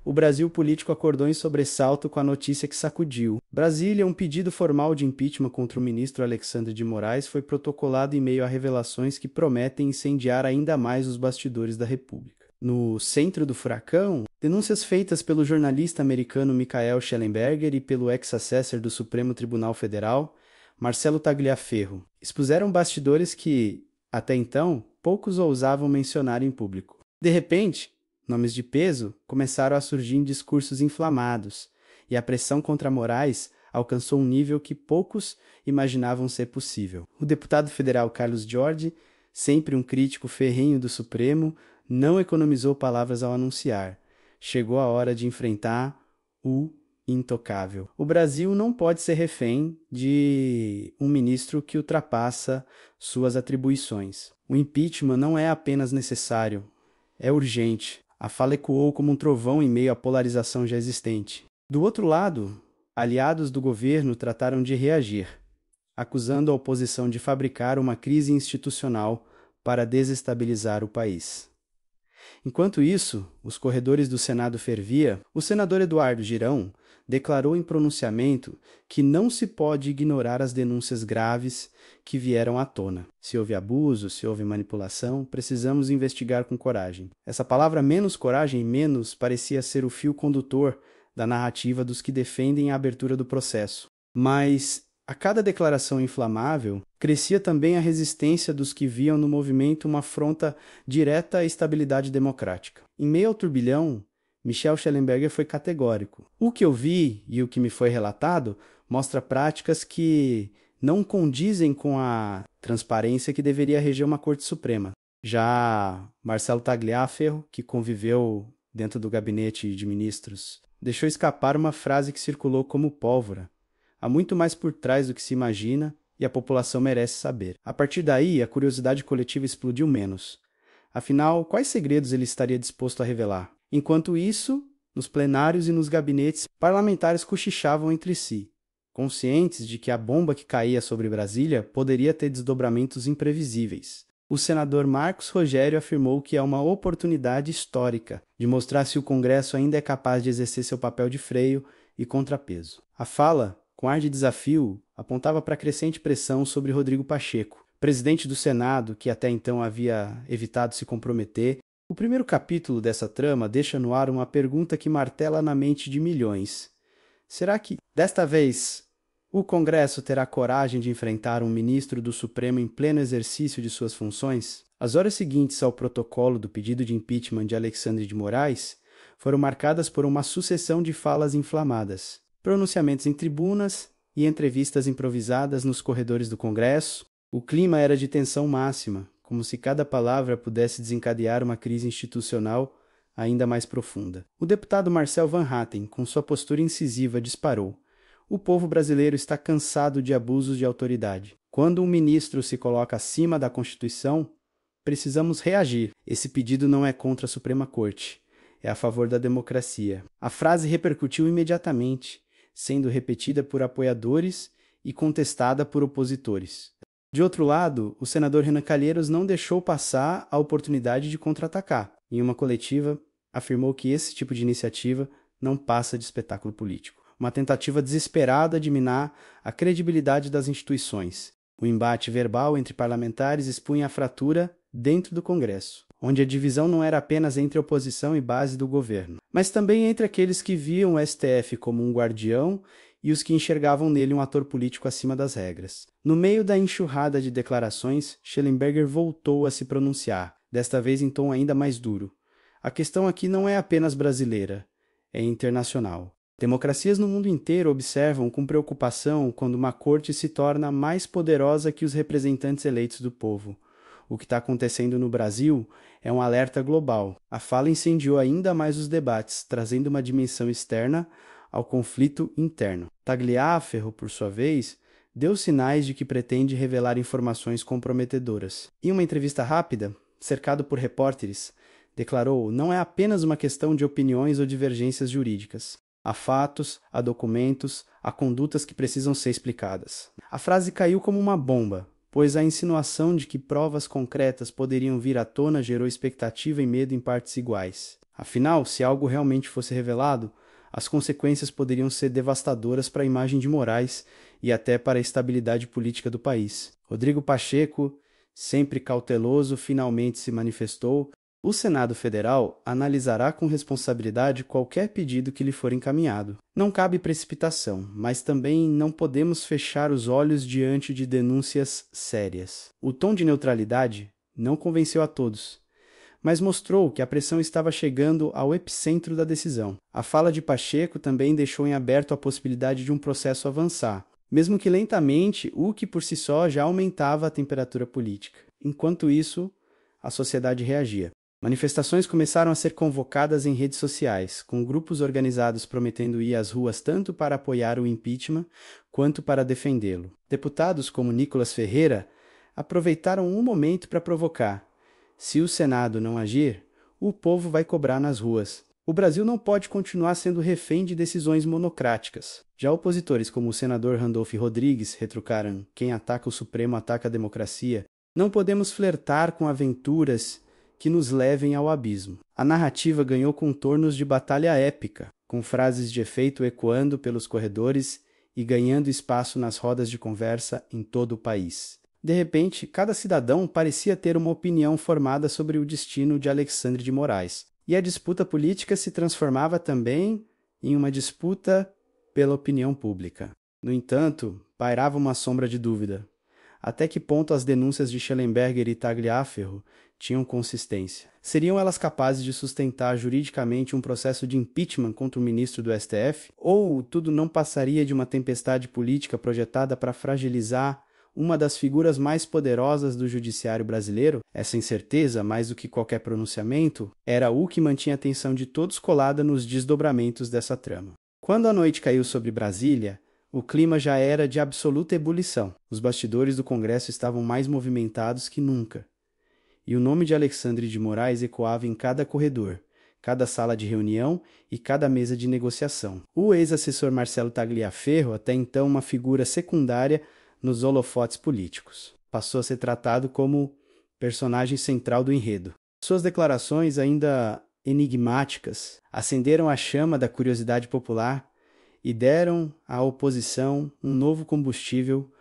o Brasil político acordou em sobressalto com a notícia que sacudiu. Brasília, um pedido formal de impeachment contra o ministro Alexandre de Moraes foi protocolado em meio a revelações que prometem incendiar ainda mais os bastidores da República. No centro do furacão, denúncias feitas pelo jornalista americano Michael Shellenberger e pelo ex-assessor do Supremo Tribunal Federal, Marcelo Tagliaferro, expuseram bastidores que, até então, poucos ousavam mencionar em público. De repente, nomes de peso começaram a surgir em discursos inflamados, e a pressão contra Moraes alcançou um nível que poucos imaginavam ser possível. O deputado federal Carlos Jorge, sempre um crítico ferrenho do Supremo, não economizou palavras ao anunciar: chegou a hora de enfrentar o intocável. O Brasil não pode ser refém de um ministro que ultrapassa suas atribuições. O impeachment não é apenas necessário, é urgente. A fala ecoou como um trovão em meio à polarização já existente. Do outro lado, aliados do governo trataram de reagir, acusando a oposição de fabricar uma crise institucional para desestabilizar o país. Enquanto isso, os corredores do Senado fervia, o senador Eduardo Girão declarou em pronunciamento que não se pode ignorar as denúncias graves que vieram à tona. Se houve abuso, se houve manipulação, precisamos investigar com coragem. Essa palavra menos coragem, menos, parecia ser o fio condutor da narrativa dos que defendem a abertura do processo. Mas a cada declaração inflamável, crescia também a resistência dos que viam no movimento uma afronta direta à estabilidade democrática. Em meio ao turbilhão, Michel Shellenberger foi categórico. O que eu vi e o que me foi relatado mostra práticas que não condizem com a transparência que deveria reger uma Corte Suprema. Já Marcelo Tagliaferro, que conviveu dentro do gabinete de ministros, deixou escapar uma frase que circulou como pólvora: há muito mais por trás do que se imagina e a população merece saber. A partir daí, a curiosidade coletiva explodiu menos. Afinal, quais segredos ele estaria disposto a revelar? Enquanto isso, nos plenários e nos gabinetes, parlamentares cochichavam entre si, conscientes de que a bomba que caía sobre Brasília poderia ter desdobramentos imprevisíveis. O senador Marcos Rogério afirmou que é uma oportunidade histórica de mostrar se o Congresso ainda é capaz de exercer seu papel de freio e contrapeso. A fala, com ar de desafio, apontava para a crescente pressão sobre Rodrigo Pacheco, presidente do Senado, que até então havia evitado se comprometer. O primeiro capítulo dessa trama deixa no ar uma pergunta que martela na mente de milhões. Será que, desta vez, o Congresso terá coragem de enfrentar um ministro do Supremo em pleno exercício de suas funções? As horas seguintes ao protocolo do pedido de impeachment de Alexandre de Moraes foram marcadas por uma sucessão de falas inflamadas, pronunciamentos em tribunas e entrevistas improvisadas nos corredores do Congresso. O clima era de tensão máxima, como se cada palavra pudesse desencadear uma crise institucional ainda mais profunda. O deputado Marcel Van Hatten, com sua postura incisiva, disparou: o povo brasileiro está cansado de abusos de autoridade. Quando um ministro se coloca acima da Constituição, precisamos reagir. Esse pedido não é contra a Suprema Corte, é a favor da democracia. A frase repercutiu imediatamente, sendo repetida por apoiadores e contestada por opositores. De outro lado, o senador Renan Calheiros não deixou passar a oportunidade de contra-atacar. Em uma coletiva, afirmou que esse tipo de iniciativa não passa de espetáculo político. Uma tentativa desesperada de minar a credibilidade das instituições. O embate verbal entre parlamentares expunha a fratura dentro do Congresso, onde a divisão não era apenas entre a oposição e base do governo, mas também entre aqueles que viam o STF como um guardião e os que enxergavam nele um ator político acima das regras. No meio da enxurrada de declarações, Shellenberger voltou a se pronunciar, desta vez em tom ainda mais duro. A questão aqui não é apenas brasileira, é internacional. Democracias no mundo inteiro observam com preocupação quando uma corte se torna mais poderosa que os representantes eleitos do povo. O que está acontecendo no Brasil é um alerta global. A fala incendiou ainda mais os debates, trazendo uma dimensão externa ao conflito interno. Tagliaferro, por sua vez, deu sinais de que pretende revelar informações comprometedoras. Em uma entrevista rápida, cercado por repórteres, declarou: não é apenas uma questão de opiniões ou divergências jurídicas. Há fatos, há documentos, há condutas que precisam ser explicadas. A frase caiu como uma bomba, pois a insinuação de que provas concretas poderiam vir à tona gerou expectativa e medo em partes iguais. Afinal, se algo realmente fosse revelado, as consequências poderiam ser devastadoras para a imagem de Moraes e até para a estabilidade política do país. Rodrigo Pacheco, sempre cauteloso, finalmente se manifestou. O Senado Federal analisará com responsabilidade qualquer pedido que lhe for encaminhado. Não cabe precipitação, mas também não podemos fechar os olhos diante de denúncias sérias. O tom de neutralidade não convenceu a todos, mas mostrou que a pressão estava chegando ao epicentro da decisão. A fala de Pacheco também deixou em aberto a possibilidade de um processo avançar, mesmo que lentamente, o que por si só já aumentava a temperatura política. Enquanto isso, a sociedade reagia. Manifestações começaram a ser convocadas em redes sociais, com grupos organizados prometendo ir às ruas tanto para apoiar o impeachment quanto para defendê-lo. Deputados como Nicolas Ferreira aproveitaram um momento para provocar: se o Senado não agir, o povo vai cobrar nas ruas. O Brasil não pode continuar sendo refém de decisões monocráticas. Já opositores como o senador Randolph Rodrigues retrucaram: quem ataca o Supremo ataca a democracia. Não podemos flertar com aventuras que nos levem ao abismo. A narrativa ganhou contornos de batalha épica, com frases de efeito ecoando pelos corredores e ganhando espaço nas rodas de conversa em todo o país. De repente, cada cidadão parecia ter uma opinião formada sobre o destino de Alexandre de Moraes. E a disputa política se transformava também em uma disputa pela opinião pública. No entanto, pairava uma sombra de dúvida. Até que ponto as denúncias de Schellenberger e Tagliaferro tinham consistência? Seriam elas capazes de sustentar juridicamente um processo de impeachment contra o ministro do STF? Ou tudo não passaria de uma tempestade política projetada para fragilizar uma das figuras mais poderosas do judiciário brasileiro? Essa incerteza, mais do que qualquer pronunciamento, era o que mantinha a atenção de todos colada nos desdobramentos dessa trama. Quando a noite caiu sobre Brasília, o clima já era de absoluta ebulição. Os bastidores do Congresso estavam mais movimentados que nunca. E o nome de Alexandre de Moraes ecoava em cada corredor, cada sala de reunião e cada mesa de negociação. O ex-assessor Marcelo Tagliaferro, até então uma figura secundária nos holofotes políticos, passou a ser tratado como personagem central do enredo. Suas declarações, ainda enigmáticas, acenderam a chama da curiosidade popular e deram à oposição um novo combustível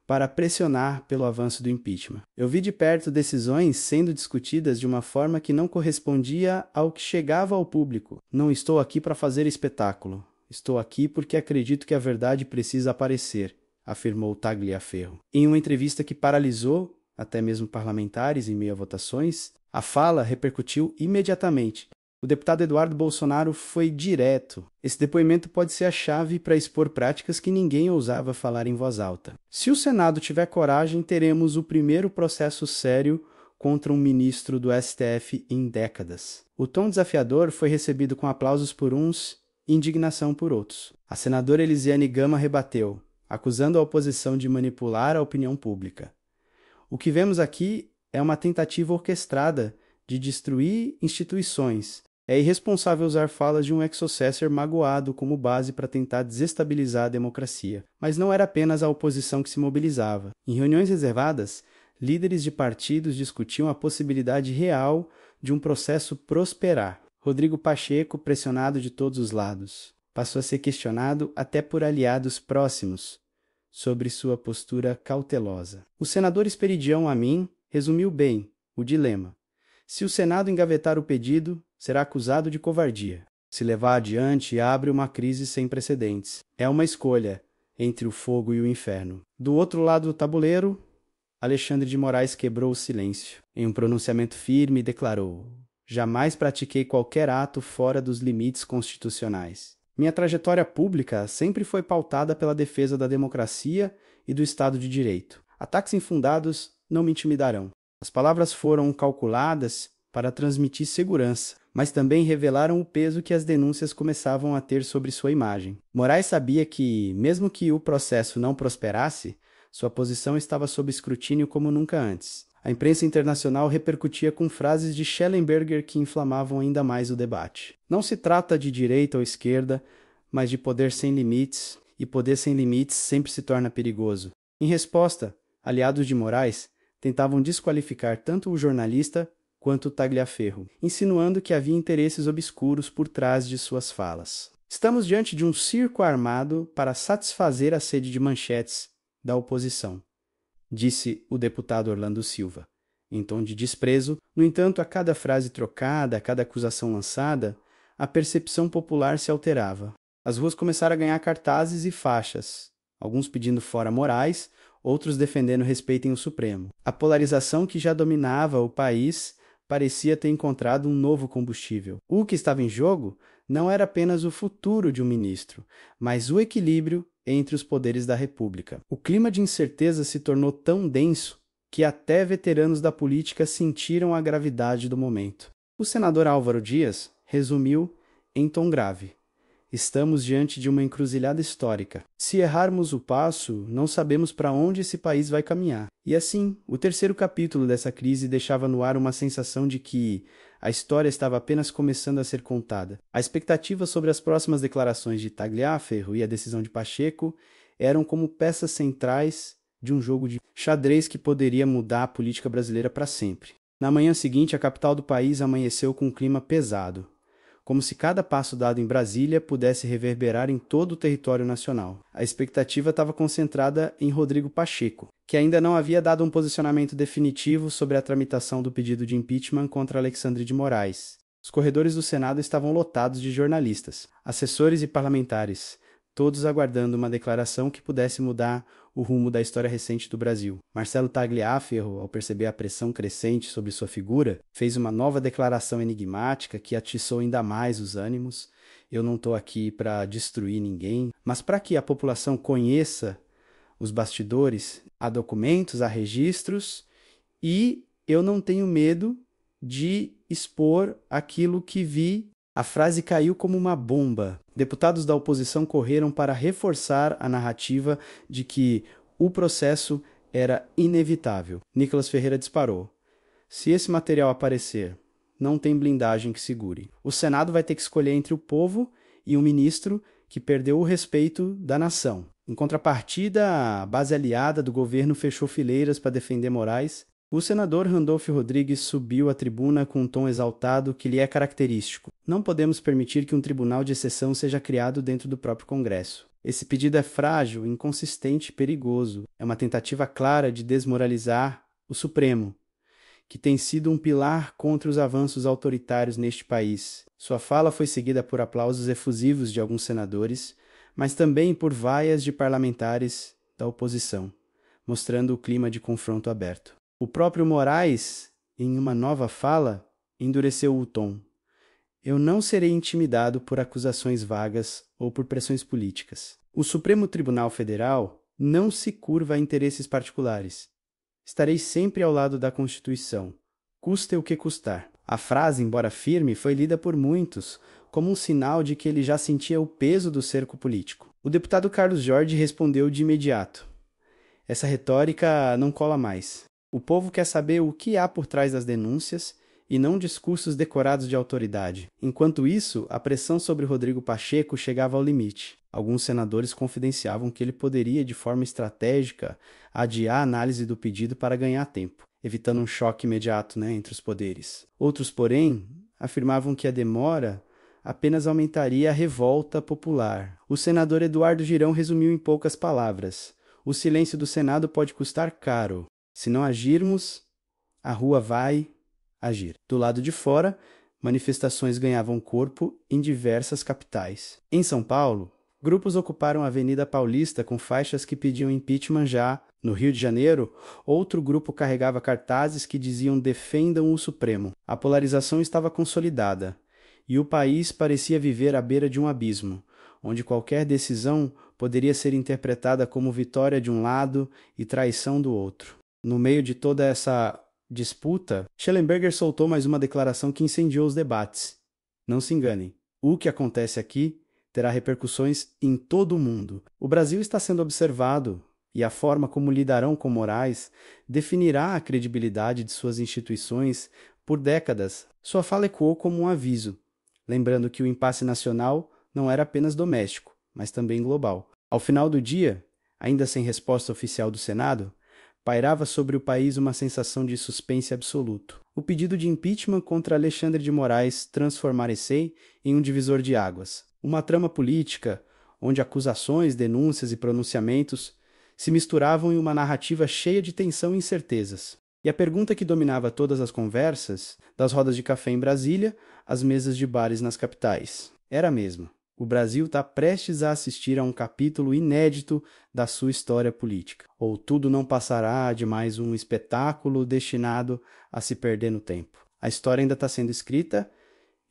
para pressionar pelo avanço do impeachment. Eu vi de perto decisões sendo discutidas de uma forma que não correspondia ao que chegava ao público. Não estou aqui para fazer espetáculo. Estou aqui porque acredito que a verdade precisa aparecer, afirmou Tagliaferro. Em uma entrevista que paralisou até mesmo parlamentares em meio a votações, a fala repercutiu imediatamente. O deputado Eduardo Bolsonaro foi direto. Esse depoimento pode ser a chave para expor práticas que ninguém ousava falar em voz alta. Se o Senado tiver coragem, teremos o primeiro processo sério contra um ministro do STF em décadas. O tom desafiador foi recebido com aplausos por uns e indignação por outros. A senadora Elisiane Gama rebateu, acusando a oposição de manipular a opinião pública. O que vemos aqui é uma tentativa orquestrada de destruir instituições. É irresponsável usar falas de um ex-successor magoado como base para tentar desestabilizar a democracia. Mas não era apenas a oposição que se mobilizava. Em reuniões reservadas, líderes de partidos discutiam a possibilidade real de um processo prosperar. Rodrigo Pacheco, pressionado de todos os lados, passou a ser questionado até por aliados próximos sobre sua postura cautelosa. O senador Esperidião Amin resumiu bem o dilema. Se o Senado engavetar o pedido, será acusado de covardia. Se levar adiante, abre uma crise sem precedentes. É uma escolha entre o fogo e o inferno. Do outro lado do tabuleiro, Alexandre de Moraes quebrou o silêncio. Em um pronunciamento firme, declarou: jamais pratiquei qualquer ato fora dos limites constitucionais. Minha trajetória pública sempre foi pautada pela defesa da democracia e do Estado de Direito. Ataques infundados não me intimidarão. As palavras foram calculadas para transmitir segurança, mas também revelaram o peso que as denúncias começavam a ter sobre sua imagem. Moraes sabia que, mesmo que o processo não prosperasse, sua posição estava sob escrutínio como nunca antes. A imprensa internacional repercutia com frases de Schellenberger que inflamavam ainda mais o debate. Não se trata de direita ou esquerda, mas de poder sem limites, e poder sem limites sempre se torna perigoso. Em resposta, aliados de Moraes tentavam desqualificar tanto o jornalista quanto Tagliaferro, insinuando que havia interesses obscuros por trás de suas falas. Estamos diante de um circo armado para satisfazer a sede de manchetes da oposição, disse o deputado Orlando Silva, em tom de desprezo. No entanto, a cada frase trocada, a cada acusação lançada, a percepção popular se alterava. As ruas começaram a ganhar cartazes e faixas, alguns pedindo fora Moraes, outros defendendo respeitem o Supremo. A polarização que já dominava o país parecia ter encontrado um novo combustível. O que estava em jogo não era apenas o futuro de um ministro, mas o equilíbrio entre os poderes da República. O clima de incerteza se tornou tão denso que até veteranos da política sentiram a gravidade do momento. O senador Álvaro Dias resumiu em tom grave: estamos diante de uma encruzilhada histórica. Se errarmos o passo, não sabemos para onde esse país vai caminhar. E assim, o terceiro capítulo dessa crise deixava no ar uma sensação de que a história estava apenas começando a ser contada. A expectativa sobre as próximas declarações de Tagliaferro e a decisão de Pacheco eram como peças centrais de um jogo de xadrez que poderia mudar a política brasileira para sempre. Na manhã seguinte, a capital do país amanheceu com um clima pesado, como se cada passo dado em Brasília pudesse reverberar em todo o território nacional. A expectativa estava concentrada em Rodrigo Pacheco, que ainda não havia dado um posicionamento definitivo sobre a tramitação do pedido de impeachment contra Alexandre de Moraes. Os corredores do Senado estavam lotados de jornalistas, assessores e parlamentares, todos aguardando uma declaração que pudesse mudar o rumo da história recente do Brasil. Marcelo Tagliaferro, ao perceber a pressão crescente sobre sua figura, fez uma nova declaração enigmática que atiçou ainda mais os ânimos. Eu não estou aqui para destruir ninguém, mas para que a população conheça os bastidores, há documentos, há registros, e eu não tenho medo de expor aquilo que vi. A frase caiu como uma bomba. Deputados da oposição correram para reforçar a narrativa de que o processo era inevitável. Nicolas Ferreira disparou: se esse material aparecer, não tem blindagem que segure. O Senado vai ter que escolher entre o povo e um ministro que perdeu o respeito da nação. Em contrapartida, a base aliada do governo fechou fileiras para defender Moraes. O senador Randolfo Rodrigues subiu à tribuna com um tom exaltado que lhe é característico. Não podemos permitir que um tribunal de exceção seja criado dentro do próprio Congresso. Esse pedido é frágil, inconsistente e perigoso. É uma tentativa clara de desmoralizar o Supremo, que tem sido um pilar contra os avanços autoritários neste país. Sua fala foi seguida por aplausos efusivos de alguns senadores, mas também por vaias de parlamentares da oposição, mostrando o clima de confronto aberto. O próprio Moraes, em uma nova fala, endureceu o tom: eu não serei intimidado por acusações vagas ou por pressões políticas. O Supremo Tribunal Federal não se curva a interesses particulares. Estarei sempre ao lado da Constituição, custe o que custar. A frase, embora firme, foi lida por muitos como um sinal de que ele já sentia o peso do cerco político. O deputado Carlos Jorge respondeu de imediato: essa retórica não cola mais. O povo quer saber o que há por trás das denúncias e não discursos decorados de autoridade. Enquanto isso, a pressão sobre Rodrigo Pacheco chegava ao limite. Alguns senadores confidenciavam que ele poderia, de forma estratégica, adiar a análise do pedido para ganhar tempo, evitando um choque imediato, entre os poderes. Outros, porém, afirmavam que a demora apenas aumentaria a revolta popular. O senador Eduardo Girão resumiu em poucas palavras: o silêncio do Senado pode custar caro. Se não agirmos, a rua vai agir. Do lado de fora, manifestações ganhavam corpo em diversas capitais. Em São Paulo, grupos ocuparam a Avenida Paulista com faixas que pediam impeachment já. No Rio de Janeiro, outro grupo carregava cartazes que diziam defendam o Supremo. A polarização estava consolidada e o país parecia viver à beira de um abismo, onde qualquer decisão poderia ser interpretada como vitória de um lado e traição do outro. No meio de toda essa disputa, Schellenberger soltou mais uma declaração que incendiou os debates. Não se enganem, o que acontece aqui terá repercussões em todo o mundo. O Brasil está sendo observado e a forma como lidarão com Moraes definirá a credibilidade de suas instituições por décadas. Sua fala ecoou como um aviso, lembrando que o impasse nacional não era apenas doméstico, mas também global. Ao final do dia, ainda sem resposta oficial do Senado, Pairava sobre o país uma sensação de suspense absoluto. O pedido de impeachment contra Alexandre de Moraes transformar-se em um divisor de águas. Uma trama política, onde acusações, denúncias e pronunciamentos se misturavam em uma narrativa cheia de tensão e incertezas. E a pergunta que dominava todas as conversas, das rodas de café em Brasília às mesas de bares nas capitais, era a mesma. O Brasil está prestes a assistir a um capítulo inédito da sua história política. Ou tudo não passará de mais um espetáculo destinado a se perder no tempo. A história ainda está sendo escrita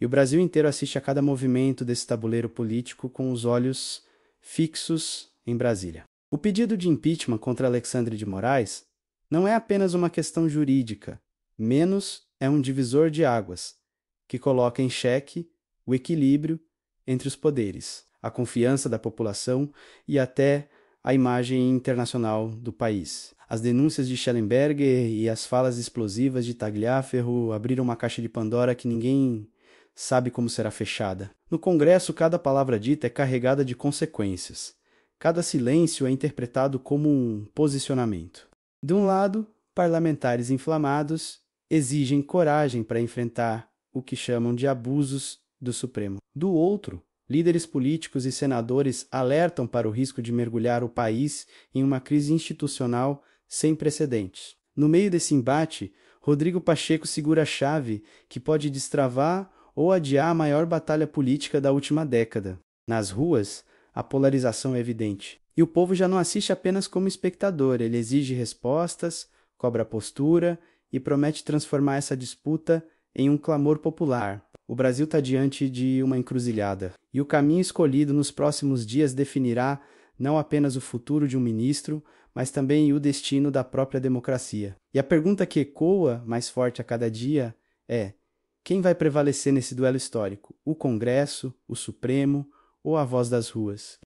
e o Brasil inteiro assiste a cada movimento desse tabuleiro político com os olhos fixos em Brasília. O pedido de impeachment contra Alexandre de Moraes não é apenas uma questão jurídica, menos é um divisor de águas, que coloca em xeque o equilíbrio entre os poderes, a confiança da população e até a imagem internacional do país. As denúncias de Schellenberger e as falas explosivas de Tagliaferro abriram uma caixa de Pandora que ninguém sabe como será fechada. No Congresso, cada palavra dita é carregada de consequências. Cada silêncio é interpretado como um posicionamento. De um lado, parlamentares inflamados exigem coragem para enfrentar o que chamam de abusos do Supremo. Do outro, líderes políticos e senadores alertam para o risco de mergulhar o país em uma crise institucional sem precedentes. No meio desse embate, Rodrigo Pacheco segura a chave que pode destravar ou adiar a maior batalha política da última década. Nas ruas, a polarização é evidente. E o povo já não assiste apenas como espectador, ele exige respostas, cobra postura e promete transformar essa disputa em um clamor popular. O Brasil está diante de uma encruzilhada. E o caminho escolhido nos próximos dias definirá não apenas o futuro de um ministro, mas também o destino da própria democracia. E a pergunta que ecoa mais forte a cada dia é: quem vai prevalecer nesse duelo histórico? O Congresso, o Supremo ou a voz das ruas?